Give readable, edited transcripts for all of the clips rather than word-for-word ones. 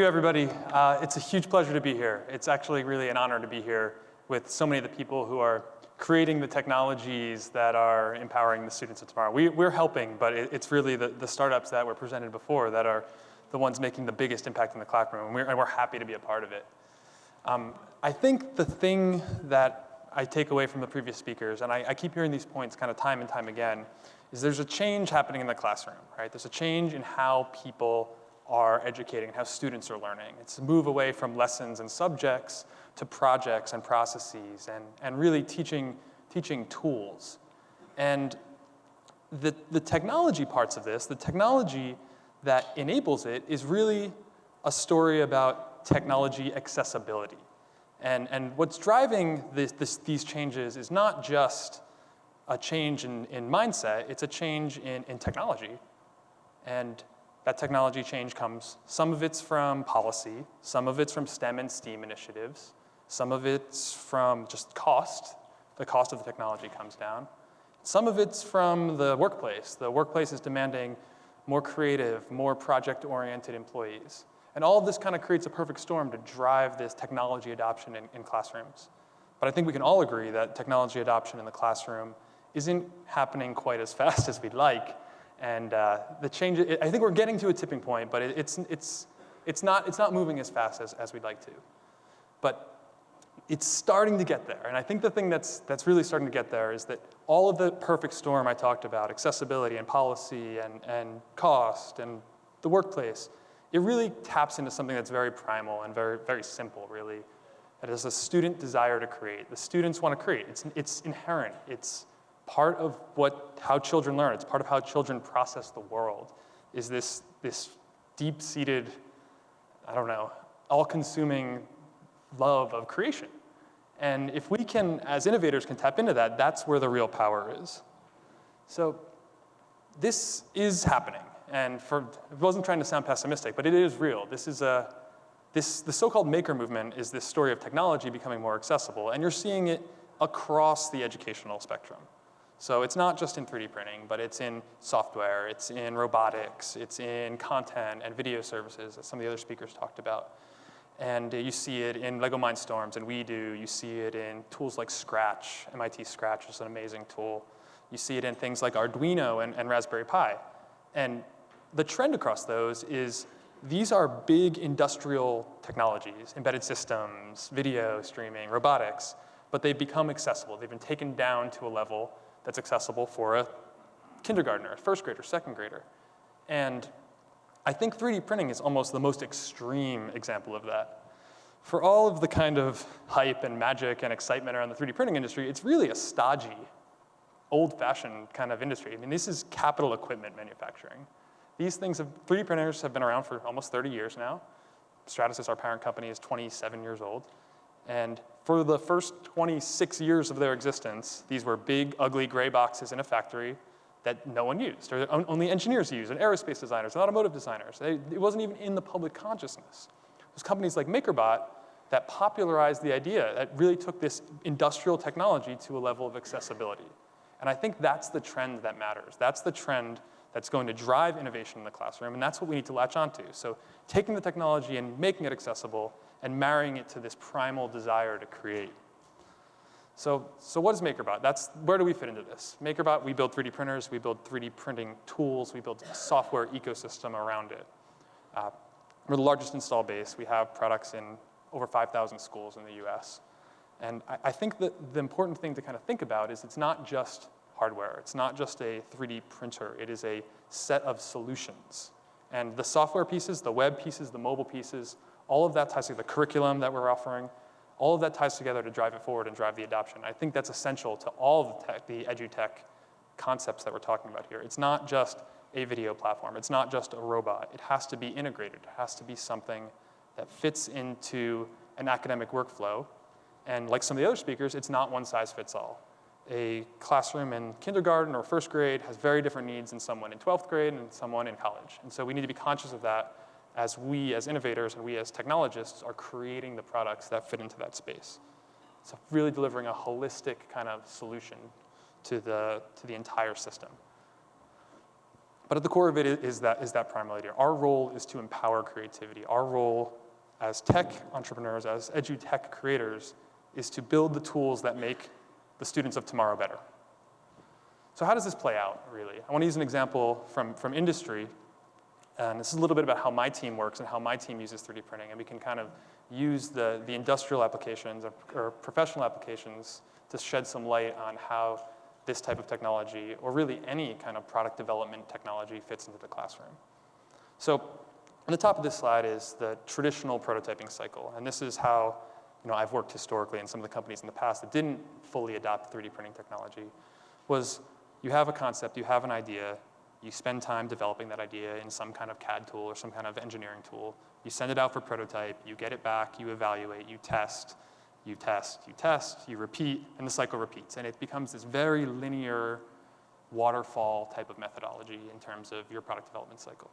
everybody. It's a huge pleasure to be here. It's actually really an honor to be here with so many of the people who are creating the technologies that are empowering the students of tomorrow. We're helping, but it's really the startups that were presented before that are the ones making the biggest impact in the classroom, and we're happy to be a part of it. I think the thing that I take away from the previous speakers, and I keep hearing these points kind of time and time again, is there's a change happening in the classroom, right? There's a change in how people are educating and how students are learning. It's a move away from lessons and subjects to projects and processes and really teaching tools. And the technology parts of this, the technology that enables it is really a story about technology accessibility. And what's driving these changes is not just a change in mindset, it's a change in technology. And that technology change comes, some of it's from policy, some of it's from STEM and STEAM initiatives, some of it's from just cost. The cost of the technology comes down. Some of it's from the workplace. The workplace is demanding more creative, more project-oriented employees. And all of this kind of creates a perfect storm to drive this technology adoption in classrooms. But I think we can all agree that technology adoption in the classroom isn't happening quite as fast as we'd like. And the change, I think we're getting to a tipping point, but it's not moving as fast as we'd like to. But it's starting to get there. And I think the thing that's really starting to get there is that all of the perfect storm I talked about, accessibility and policy and cost and the workplace, it really taps into something that's very primal and very, very simple, really. That is a student desire to create. The students want to create. It's inherent. It's part of how children learn. It's part of how children process the world, is this deep-seated, I don't know, all-consuming love of creation. And if we can, as innovators, can tap into that, that's where the real power is. So this is happening. And I wasn't trying to sound pessimistic, but it is real. The so-called maker movement is this story of technology becoming more accessible, and you're seeing it across the educational spectrum. So it's not just in 3D printing, but it's in software, it's in robotics, it's in content and video services, as some of the other speakers talked about. And you see it in Lego Mindstorms and WeDo. You see it in tools like Scratch. MIT Scratch is an amazing tool. You see it in things like Arduino and Raspberry Pi. And the trend across those is these are big industrial technologies, embedded systems, video streaming, robotics, but they've become accessible. They've been taken down to a level that's accessible for a kindergartner, a first grader, second grader. And I think 3D printing is almost the most extreme example of that. For all of the kind of hype and magic and excitement around the 3D printing industry, it's really a stodgy, old-fashioned kind of industry. I mean, this is capital equipment manufacturing. These things 3D printers have been around for almost 30 years now. Stratasys, our parent company, is 27 years old. And for the first 26 years of their existence, these were big, ugly gray boxes in a factory that no one used, or only engineers used, and aerospace designers, and automotive designers. It wasn't even in the public consciousness. It was companies like MakerBot that popularized the idea, that really took this industrial technology to a level of accessibility. And I think that's the trend that matters. That's the trend that's going to drive innovation in the classroom, and that's what we need to latch onto. So taking the technology and making it accessible and marrying it to this primal desire to create. So what is MakerBot? Where do we fit into this? MakerBot, we build 3D printers, we build 3D printing tools, we build a software ecosystem around it. We're the largest install base. We have products in over 5,000 schools in the US. And I think that the important thing to kind of think about is it's not just hardware. It's not just a 3D printer. It is a set of solutions. And the software pieces, the web pieces, the mobile pieces, all of that ties to the curriculum that we're offering. All of that ties together to drive it forward and drive the adoption. I think that's essential to all of the edutech concepts that we're talking about here. It's not just a video platform. It's not just a robot. It has to be integrated. It has to be something that fits into an academic workflow. And like some of the other speakers, it's not one size fits all. A classroom in kindergarten or first grade has very different needs than someone in 12th grade and someone in college. And so we need to be conscious of that as we as innovators and we as technologists are creating the products that fit into that space. So really delivering a holistic kind of solution to the entire system. But at the core of it is that primal idea. Our role is to empower creativity. Our role as tech entrepreneurs, as edu-tech creators, is to build the tools that make the students of tomorrow better. So how does this play out, really? I want to use an example from industry. And this is a little bit about how my team works and how my team uses 3D printing. And we can kind of use the industrial applications or professional applications to shed some light on how this type of technology, or really any kind of product development technology, fits into the classroom. So on the top of this slide is the traditional prototyping cycle. And this is how I've worked historically in some of the companies in the past that didn't fully adopt 3D printing technology. Was you have a concept, you have an idea, you spend time developing that idea in some kind of CAD tool or some kind of engineering tool. You send it out for prototype, you get it back, you evaluate, you test, you test, you test, you repeat, and the cycle repeats. And it becomes this very linear waterfall type of methodology in terms of your product development cycle.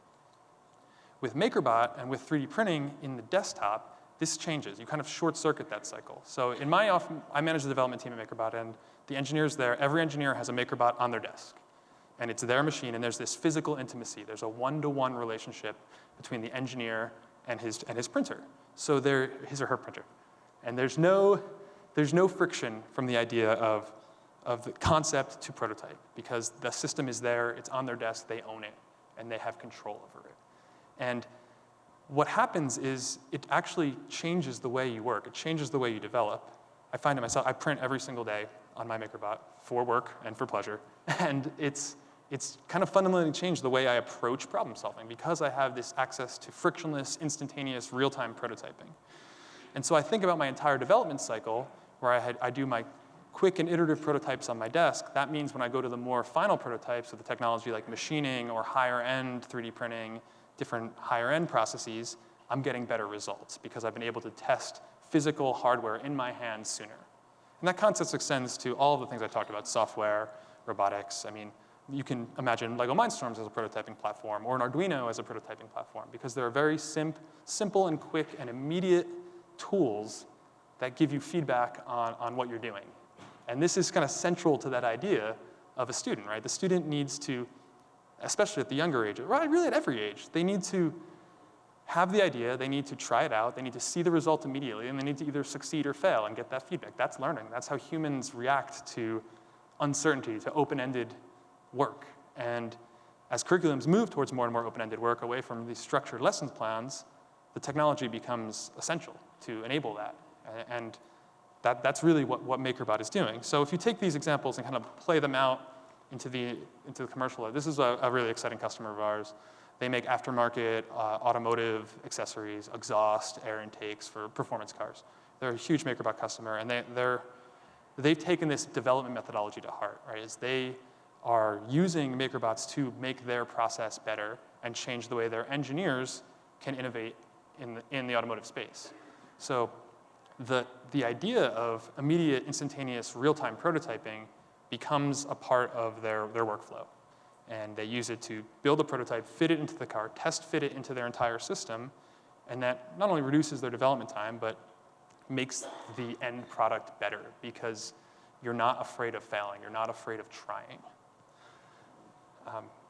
With MakerBot and with 3D printing in the desktop, this changes. You kind of short circuit that cycle. So in my office, I manage the development team at MakerBot, and the engineers there, every engineer has a MakerBot on their desk. And it's their machine, and there's this physical intimacy. There's a one-to-one relationship between the engineer and his printer. So his or her printer. And there's no friction from the idea of the concept to prototype, because the system is there, it's on their desk, they own it, and they have control over it. And what happens is it actually changes the way you work. It changes the way you develop. I find it myself, I print every single day on my MakerBot for work and for pleasure. And it's kind of fundamentally changed the way I approach problem solving, because I have this access to frictionless, instantaneous, real-time prototyping. And so I think about my entire development cycle, where I do my quick and iterative prototypes on my desk. That means when I go to the more final prototypes with the technology like machining or higher-end 3D printing, different higher-end processes, I'm getting better results because I've been able to test physical hardware in my hands sooner. And that concept extends to all of the things I talked about, software, robotics. I mean, you can imagine Lego Mindstorms as a prototyping platform or an Arduino as a prototyping platform, because there are very simple and quick and immediate tools that give you feedback on what you're doing. And this is kind of central to that idea of a student, right? The student needs to, especially at the younger age, right, really at every age, they need to have the idea, they need to try it out, they need to see the result immediately, and they need to either succeed or fail and get that feedback. That's learning. That's how humans react to uncertainty, to open-ended work. And as curriculums move towards more and more open-ended work, away from these structured lessons plans, the technology becomes essential to enable that. And that's really what MakerBot is doing. So if you take these examples and kind of play them out into the commercial, this is a really exciting customer of ours. They make aftermarket automotive accessories, exhaust, air intakes for performance cars. They're a huge MakerBot customer, and they've taken this development methodology to heart, right? As they are using MakerBots to make their process better and change the way their engineers can innovate in the automotive space. So the idea of immediate, instantaneous, real-time prototyping becomes a part of their workflow. And they use it to build a prototype, fit it into the car, test fit it into their entire system, and that not only reduces their development time, but makes the end product better, because you're not afraid of failing, you're not afraid of trying.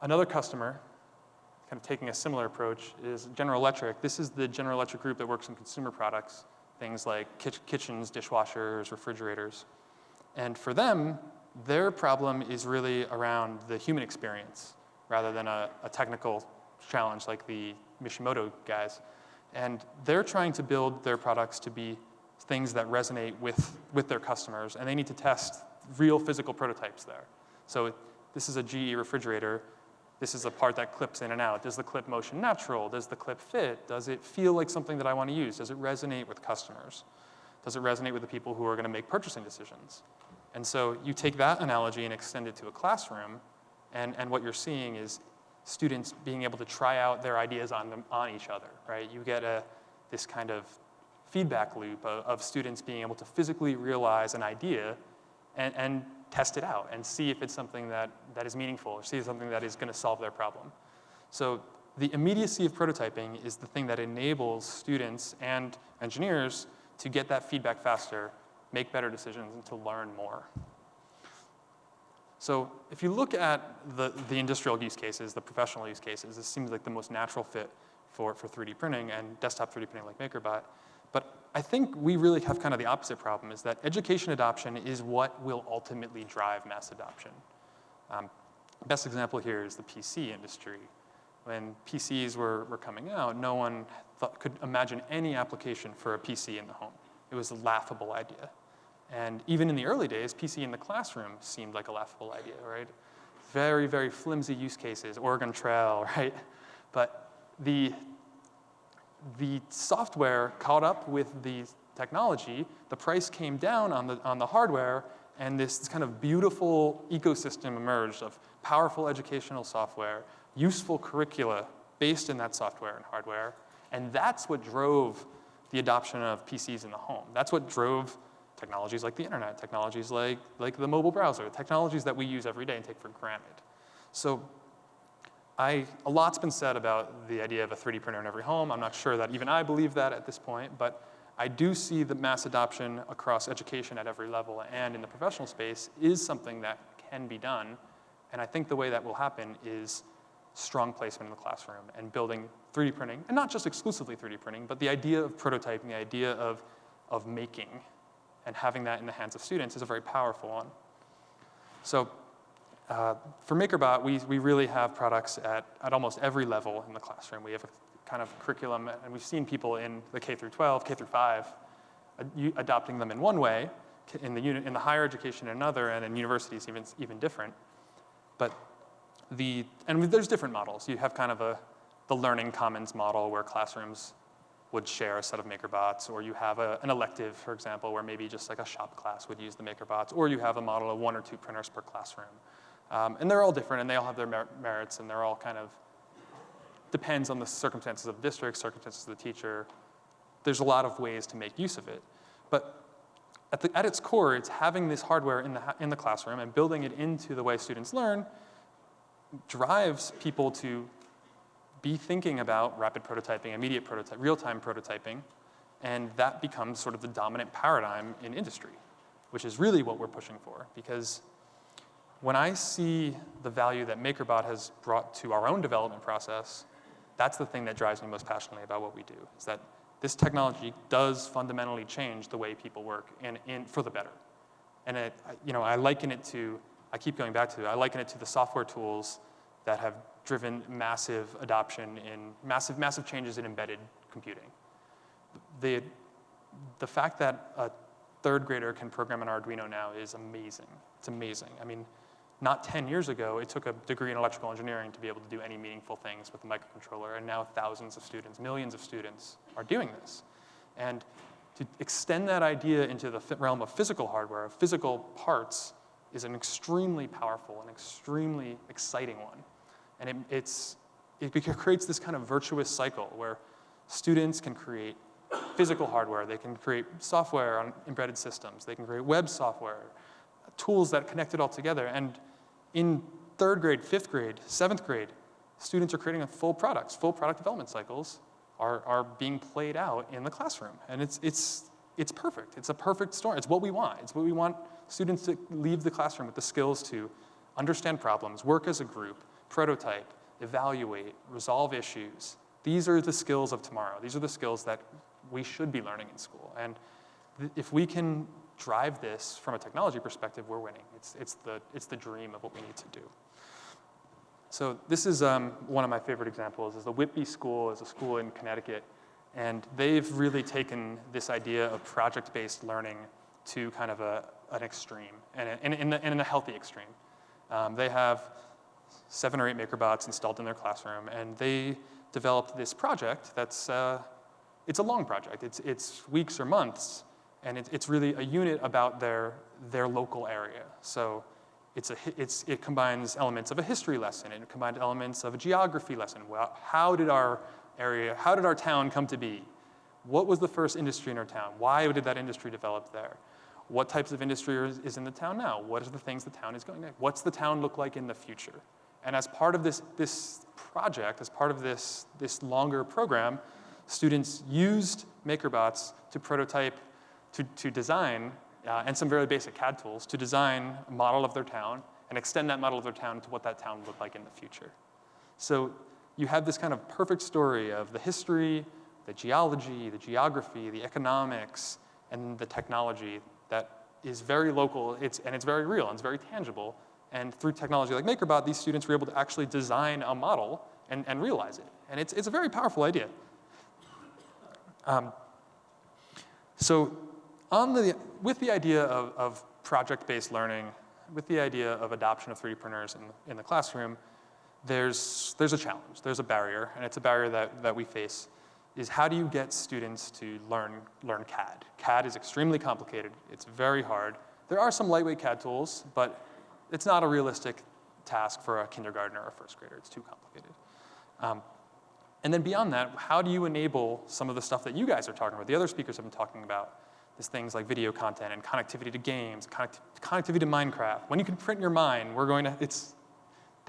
Another customer, kind of taking a similar approach, is General Electric. This is the General Electric group that works in consumer products, things like kitchens, dishwashers, refrigerators. And for them, their problem is really around the human experience rather than a technical challenge like the Mishimoto guys. And they're trying to build their products to be things that resonate with their customers, and they need to test real physical prototypes there. So this is a GE refrigerator. This is a part that clips in and out. Does the clip motion natural? Does the clip fit? Does it feel like something that I want to use? Does it resonate with customers? Does it resonate with the people who are going to make purchasing decisions? And so you take that analogy and extend it to a classroom, and what you're seeing is students being able to try out their ideas on each other, right? You get this kind of feedback loop of students being able to physically realize an idea and test it out and see if it's something that is meaningful or see something that is going to solve their problem. So the immediacy of prototyping is the thing that enables students and engineers to get that feedback faster, make better decisions, and to learn more. So if you look at the industrial use cases, the professional use cases, this seems like the most natural fit for 3D printing and desktop 3D printing like MakerBot. But I think we really have kind of the opposite problem, is that education adoption is what will ultimately drive mass adoption. Best example here is the PC industry. When PCs were coming out, no one could imagine any application for a PC in the home. It was a laughable idea. And even in the early days, PC in the classroom seemed like a laughable idea, right? Very, very flimsy use cases, Oregon Trail, right? But the software caught up with the technology, the price came down on the hardware, and this kind of beautiful ecosystem emerged of powerful educational software, useful curricula based in that software and hardware, and that's what drove the adoption of PCs in the home. That's what drove technologies like the internet, technologies like the mobile browser, technologies that we use every day and take for granted. So a lot's been said about the idea of a 3D printer in every home. I'm not sure that even I believe that at this point, but I do see the mass adoption across education at every level and in the professional space is something that can be done. And I think the way that will happen is strong placement in the classroom and building 3D printing, and not just exclusively 3D printing, but the idea of prototyping, the idea of making, and having that in the hands of students is a very powerful one. So for MakerBot, we really have products at almost every level in the classroom. We have a kind of curriculum, and we've seen people in the K through 12, K through 5, adopting them in one way, in the higher education in another, and in universities even different. But there's different models. You have kind of the learning commons model where classrooms would share a set of MakerBots, or you have an elective, for example, where maybe just like a shop class would use the MakerBots, or you have a model of 1 or 2 printers per classroom. And they're all different, and they all have their merits, and they're all kind of, depends on the circumstances of the district, circumstances of the teacher. There's a lot of ways to make use of it. But at its core, it's having this hardware in the classroom and building it into the way students learn drives people to be thinking about rapid prototyping, immediate prototyping, real-time prototyping, and that becomes sort of the dominant paradigm in industry, which is really what we're pushing for. Because when I see the value that MakerBot has brought to our own development process, that's the thing that drives me most passionately about what we do, is that this technology does fundamentally change the way people work for the better. And I liken it to, I keep going back to it, I liken it to the software tools that have driven massive adoption in massive changes in embedded computing. The fact that a 3rd grader can program an Arduino now is amazing. It's amazing. I mean, not 10 years ago, it took a degree in electrical engineering to be able to do any meaningful things with the microcontroller, and now thousands of students, millions of students are doing this. And to extend that idea into the realm of physical hardware, of physical parts, is an extremely powerful and extremely exciting one. And it creates this kind of virtuous cycle where students can create physical hardware, they can create software on embedded systems, they can create web software, tools that connect it all together. And in 3rd grade, 5th grade, 7th grade, students are creating full products. Full product development cycles are being played out in the classroom. And it's perfect. It's a perfect story. It's what we want. It's what we want students to leave the classroom with, the skills to understand problems, work as a group, prototype, evaluate, resolve issues. These are the skills of tomorrow. These are the skills that we should be learning in school. And if we can drive this from a technology perspective, we're winning. It's the dream of what we need to do. So this is one of my favorite examples. Is the Whitby School is a school in Connecticut, and they've really taken this idea of project-based learning to kind of an extreme, and in a healthy extreme. They have 7 or 8 MakerBots installed in their classroom, and they developed this project that's it's a long project. It's weeks or months. And it's really a unit about their local area. So it combines elements of a history lesson. It combines elements of a geography lesson. Well, how did our town come to be? What was the first industry in our town? Why did that industry develop there? What types of industry is in the town now? What are the things the town is going to? What's the town look like in the future? And as part of this project, as part of this longer program, students used MakerBots to prototype, to design, and some very basic CAD tools, to design a model of their town and extend that model of their town to what that town would look like in the future. So you have this kind of perfect story of the history, the geology, the geography, the economics, and the technology that is very local, and it's very real, and it's very tangible. And through technology like MakerBot, these students were able to actually design a model and realize it. And it's a very powerful idea. So with the idea of project-based learning, with the idea of adoption of 3D printers in the classroom, there's a challenge, there's a barrier, and it's a barrier that we face, is how do you get students to learn CAD? CAD is extremely complicated, it's very hard. There are some lightweight CAD tools, but it's not a realistic task for a kindergartner or a first grader, it's too complicated. And then beyond that, how do you enable some of the stuff that you guys are talking about, the other speakers have been talking about, these things like video content and connectivity to games, connectivity to Minecraft. When you can print your mind,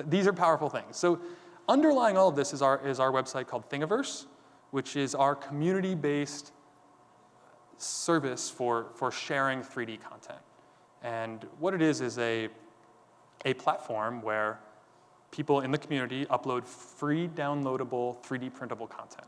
these are powerful things. So underlying all of this is our website called Thingiverse, which is our community-based service for sharing 3D content. And what it is a platform where people in the community upload free downloadable 3D printable content.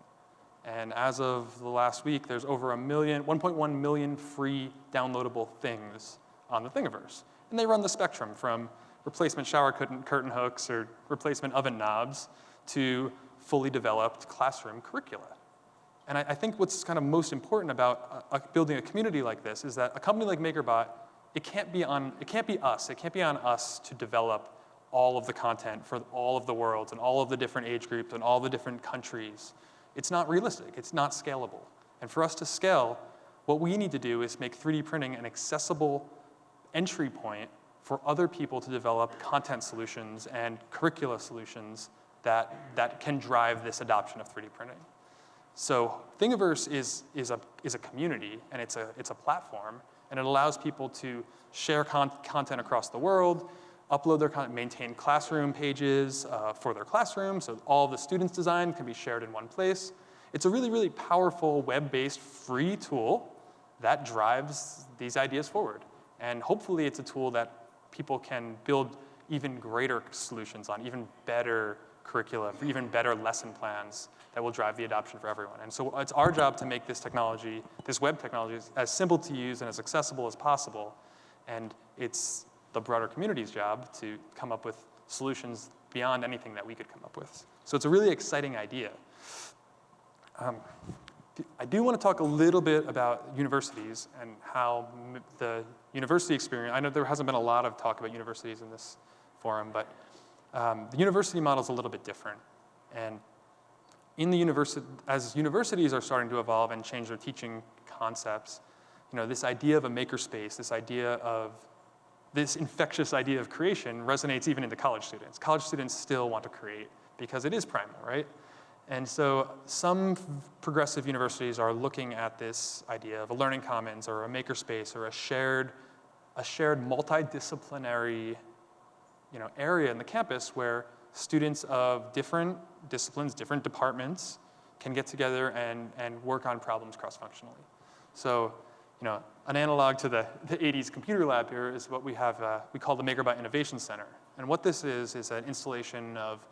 And as of the last week, there's over 1.1 million free downloadable things on the Thingiverse. And they run the spectrum from replacement shower curtain hooks or replacement oven knobs to fully developed classroom curricula. And I think what's kind of most important about building a community like this is that a company like MakerBot, it can't be on us to develop all of the content for all of the worlds and all of the different age groups and all the different countries. It's not realistic, it's not scalable. And for us to scale, what we need to do is make 3D printing an accessible entry point for other people to develop content solutions and curricula solutions that can drive this adoption of 3D printing. So Thingiverse is a community, and it's a platform, and it allows people to share content across the world, upload their content, maintain classroom pages for their classroom, so all the students' design can be shared in one place. It's a really, really powerful web-based free tool that drives these ideas forward. And hopefully it's a tool that people can build even greater solutions on, even better curricula, even better lesson plans that will drive the adoption for everyone. And so it's our job to make this technology, this web technology, as simple to use and as accessible as possible. And it's the broader community's job to come up with solutions beyond anything that we could come up with. So it's a really exciting idea. I do want to talk a little bit about universities and how the university experience, I know there hasn't been a lot of talk about universities in this forum, but the university model is a little bit different. And in the university, as universities are starting to evolve and change their teaching concepts, this idea of a makerspace, this infectious idea of creation resonates even into college students. College students still want to create because it is primal, right? And so some progressive universities are looking at this idea of a learning commons or a makerspace or a shared multidisciplinary area in the campus where students of different disciplines, different departments can get together and work on problems cross-functionally. So, an analog to the 80s computer lab here is what we have, we call the MakerBot Innovation Center. And what this is an installation of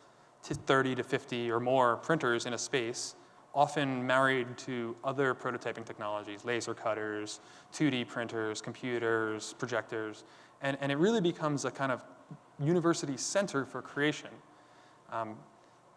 30 to 50 or more printers in a space, often married to other prototyping technologies, laser cutters, 2D printers, computers, projectors, and it really becomes a kind of university center for creation.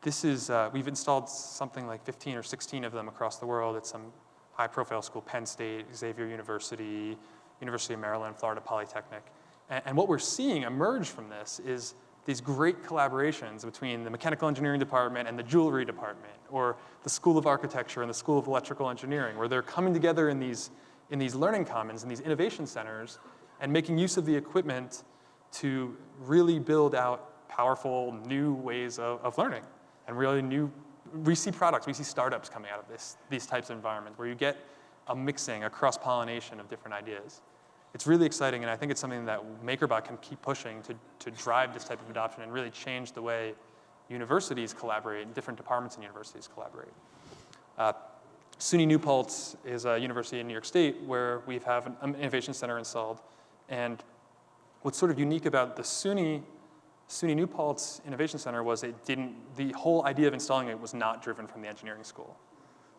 We've installed something like 15 or 16 of them across the world at some high-profile school, Penn State, Xavier University, University of Maryland, Florida Polytechnic. And what we're seeing emerge from this is these great collaborations between the mechanical engineering department and the jewelry department, or the School of Architecture and the School of Electrical Engineering, where they're coming together in these learning commons, in these innovation centers, and making use of the equipment to really build out powerful new ways of learning, and really we see products, we see startups coming out of these types of environments where you get a mixing, a cross-pollination of different ideas. It's really exciting, and I think it's something that MakerBot can keep pushing to drive this type of adoption and really change the way universities collaborate and different departments in universities collaborate. SUNY New Paltz is a university in New York State where we have an innovation center installed, and what's sort of unique about the SUNY SUNY New Paltz Innovation Center was the whole idea of installing it was not driven from the engineering school.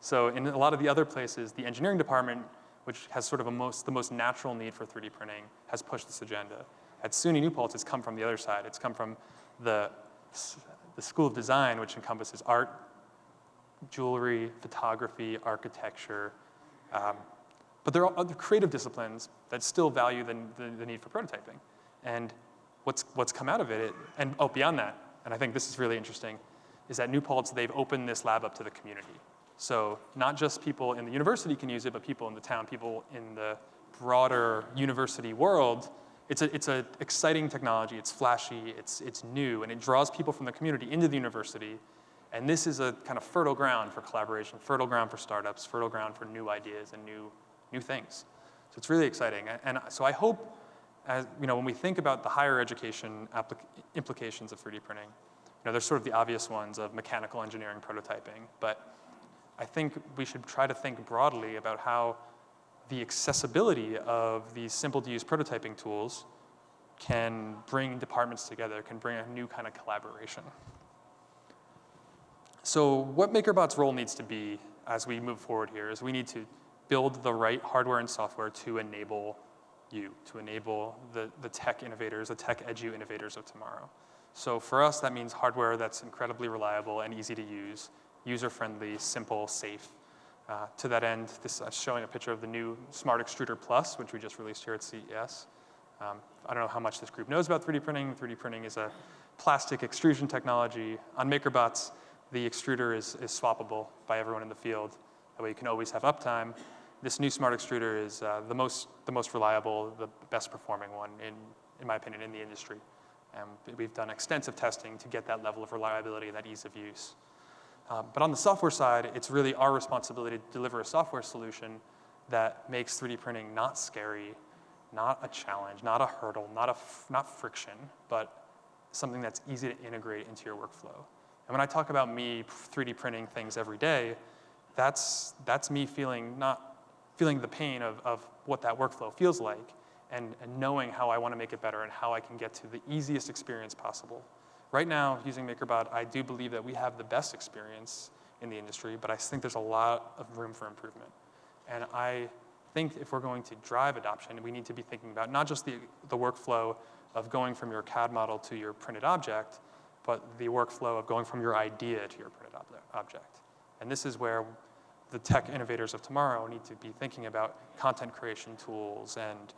So in a lot of the other places, the engineering department, which has sort of the most natural need for 3D printing, has pushed this agenda. At SUNY New Paltz, it's come from the other side. It's come from the School of Design, which encompasses art, jewelry, photography, architecture. But there are other creative disciplines that still value the need for prototyping. And what's come out of it, beyond that, and I think this is really interesting, is at New Paltz, they've opened this lab up to the community. So not just people in the university can use it, but people in the town, people in the broader university world. It's an exciting technology, it's flashy, it's new, and it draws people from the community into the university. And this is a kind of fertile ground for collaboration, fertile ground for startups, fertile ground for new ideas and new things. So it's really exciting. And so I hope, when we think about the higher education implications of 3D printing, there's sort of the obvious ones of mechanical engineering prototyping, but I think we should try to think broadly about how the accessibility of these simple-to-use prototyping tools can bring departments together, can bring a new kind of collaboration. So what MakerBot's role needs to be as we move forward here is we need to build the right hardware and software to enable to enable the tech innovators, the tech edu innovators of tomorrow. So for us, that means hardware that's incredibly reliable and easy to use, user-friendly, simple, safe. To that end, this is showing a picture of the new Smart Extruder Plus, which we just released here at CES. I don't know how much this group knows about 3D printing. 3D printing is a plastic extrusion technology. On MakerBots, the extruder is swappable by everyone in the field. That way you can always have uptime. This new Smart Extruder is the most reliable, the best performing one, in my opinion, in the industry. And we've done extensive testing to get that level of reliability and that ease of use. But on the software side, it's really our responsibility to deliver a software solution that makes 3D printing not scary, not a challenge, not a hurdle, not friction, but something that's easy to integrate into your workflow. And when I talk about me 3D printing things every day, that's me not feeling the pain of what that workflow feels like and knowing how I want to make it better and how I can get to the easiest experience possible. Right now, using MakerBot, I do believe that we have the best experience in the industry, but I think there's a lot of room for improvement. And I think if we're going to drive adoption, we need to be thinking about not just the workflow of going from your CAD model to your printed object, but the workflow of going from your idea to your printed object. And this is where the tech innovators of tomorrow need to be thinking about content creation tools and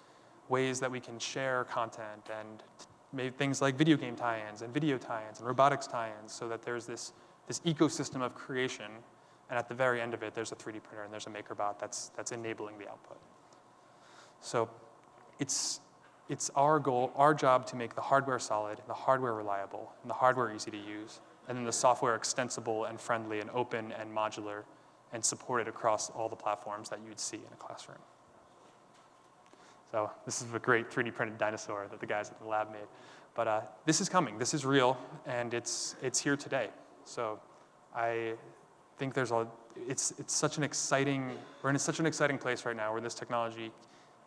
ways that we can share content and maybe things like video game tie-ins and video tie-ins and robotics tie-ins so that there's this ecosystem of creation, and at the very end of it, there's a 3D printer and there's a MakerBot that's enabling the output. So it's our goal, our job to make the hardware solid, the hardware reliable, and the hardware easy to use, and then the software extensible and friendly and open and modular and supported across all the platforms that you'd see in a classroom. So this is a great 3D printed dinosaur that the guys at the lab made. But this is coming, this is real, and it's here today. So I think it's such an exciting, we're in such an exciting place right now where this technology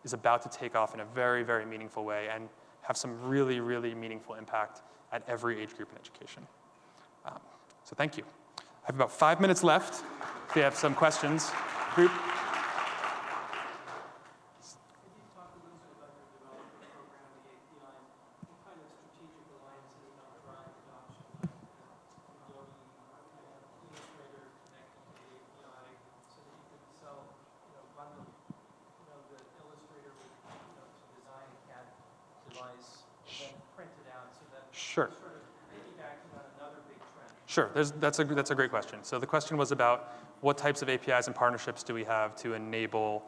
is about to take off in a very, very meaningful way and have some really, really meaningful impact at every age group in education. So thank you. I have about 5 minutes left. If you have some questions, group. Sure. Sure, that's a great question. So the question was about what types of APIs and partnerships do we have to enable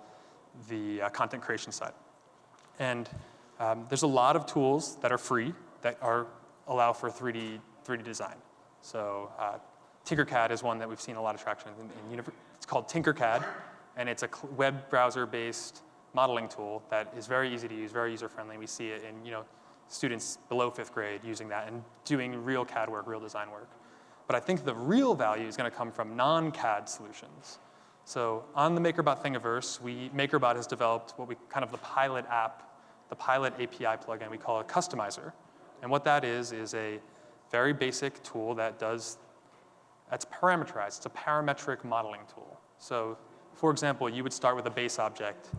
the content creation side. And there's a lot of tools that are free that allow for 3D design. So Tinkercad is one that we've seen a lot of traction in. It's called Tinkercad, and it's a web browser-based modeling tool that is very easy to use, very user-friendly. We see it in students below 5th grade using that and doing real CAD work, real design work. But I think the real value is going to come from non-CAD solutions. So on the MakerBot Thingiverse, MakerBot has developed what we kind of the pilot app, the pilot API plugin we call a customizer, And what that is a very basic tool that's parameterized. It's a parametric modeling tool. So for example, you would start with a base object.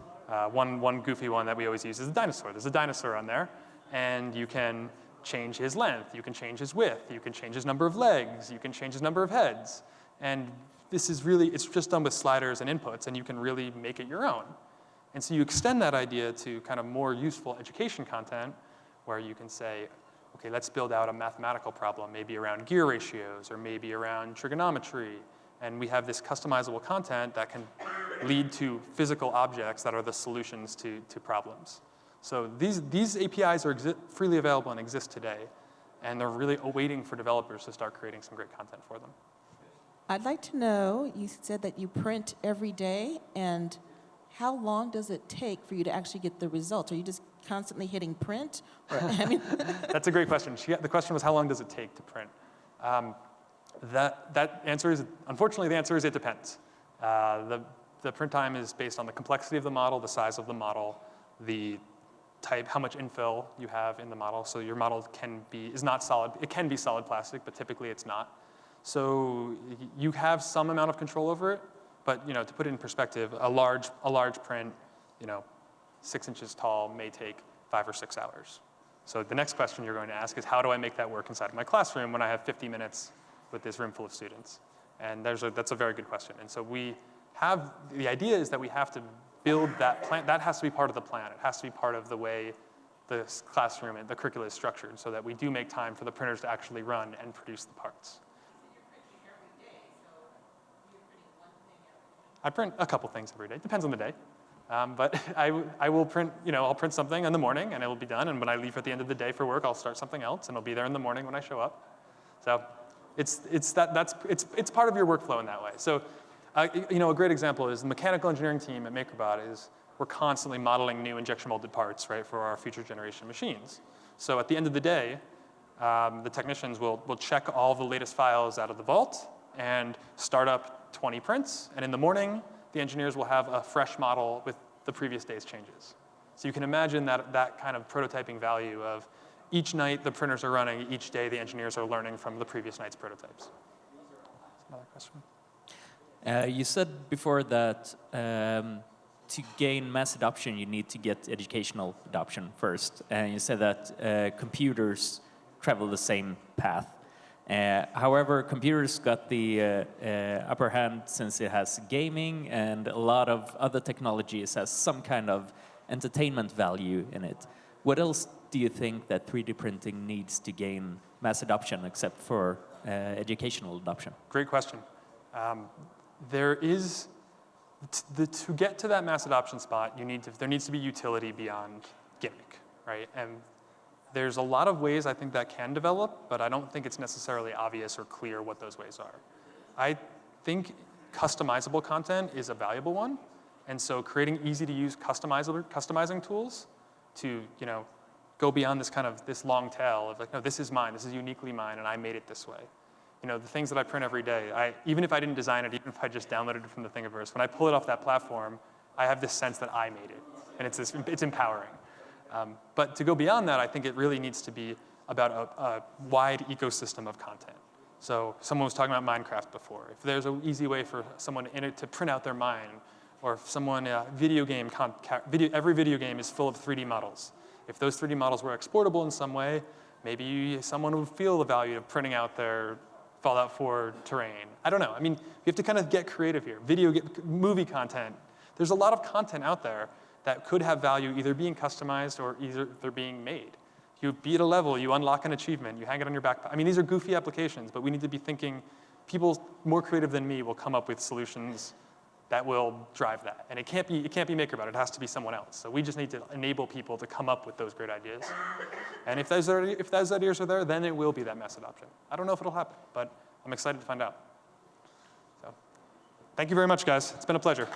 One goofy one that we always use is a dinosaur. There's a dinosaur on there, and you can change his length, you can change his width, you can change his number of legs, you can change his number of heads. And this is really, it's just done with sliders and inputs, and you can really make it your own. And so you extend that idea to kind of more useful education content, where you can say, okay, let's build out a mathematical problem, maybe around gear ratios, or maybe around trigonometry. And we have this customizable content that can lead to physical objects that are the solutions to problems. So these APIs are freely available and exist today, and they're really waiting for developers to start creating some great content for them. I'd like to know, you said that you print every day, and how long does it take for you to actually get the results? Are you just constantly hitting print? Or, I mean That's a great question. The question was, how long does it take to print? That answer is, unfortunately, the answer is it depends. The print time is based on the complexity of the model, the size of the model, the type, how much infill you have in the model. So your model is not solid. It can be solid plastic, but typically it's not. So you have some amount of control over it, but to put it in perspective, a large print, 6 inches tall, may take 5 or 6 hours. So the next question you're going to ask is, how do I make that work inside of my classroom when I have 50 minutes with this room full of students? And that's a very good question. And so the idea is that we have to build that plan. That has to be part of the plan. It has to be part of the way the classroom and the curricula is structured, so that we do make time for the printers to actually run and produce the parts. I print a couple things every day. Depends on the day. But I will print, I'll print something in the morning and it'll be done. And when I leave at the end of the day for work, I'll start something else and it'll be there in the morning when I show up. So it's part of your workflow in that way. So a great example is the mechanical engineering team at MakerBot we're constantly modeling new injection molded parts, right, for our future generation machines. So at the end of the day, the technicians will check all the latest files out of the vault and start up 20 prints. And in the morning, the engineers will have a fresh model with the previous day's changes. So you can imagine that kind of prototyping value of each night the printers are running, each day the engineers are learning from the previous night's prototypes. Another question? You said before that to gain mass adoption, you need to get educational adoption first. And you said that computers travel the same path. However, computers got the upper hand since it has gaming and a lot of other technologies has some kind of entertainment value in it. What else do you think that 3D printing needs to gain mass adoption except for educational adoption? Great question. To get to that mass adoption spot, there needs to be utility beyond gimmick, right? And there's a lot of ways I think that can develop, but I don't think it's necessarily obvious or clear what those ways are. I think customizable content is a valuable one, and so creating easy-to-use customizing tools to go beyond this long tail of like, no, this is mine, this is uniquely mine, and I made it this way. The things that I print every day, even if I didn't design it, even if I just downloaded it from the Thingiverse, when I pull it off that platform, I have this sense that I made it, and it's empowering. But to go beyond that, I think it really needs to be about a wide ecosystem of content. So someone was talking about Minecraft before. If there's an easy way for someone in it to print out their mine, or if someone, every video game is full of 3D models. If those 3D models were exportable in some way, maybe someone would feel the value of printing out their Fallout 4 terrain. I don't know. I mean, we have to kind of get creative here. Movie content. There's a lot of content out there that could have value either being customized or either they're being made. You beat a level, you unlock an achievement, you hang it on your backpack. I mean, these are goofy applications, but we need to be thinking, people more creative than me will come up with solutions that will drive that. And it can't be MakerBot, it has to be someone else. So we just need to enable people to come up with those great ideas. And if those ideas are there, then it will be that mass adoption. I don't know if it'll happen, but I'm excited to find out. So, thank you very much, guys. It's been a pleasure.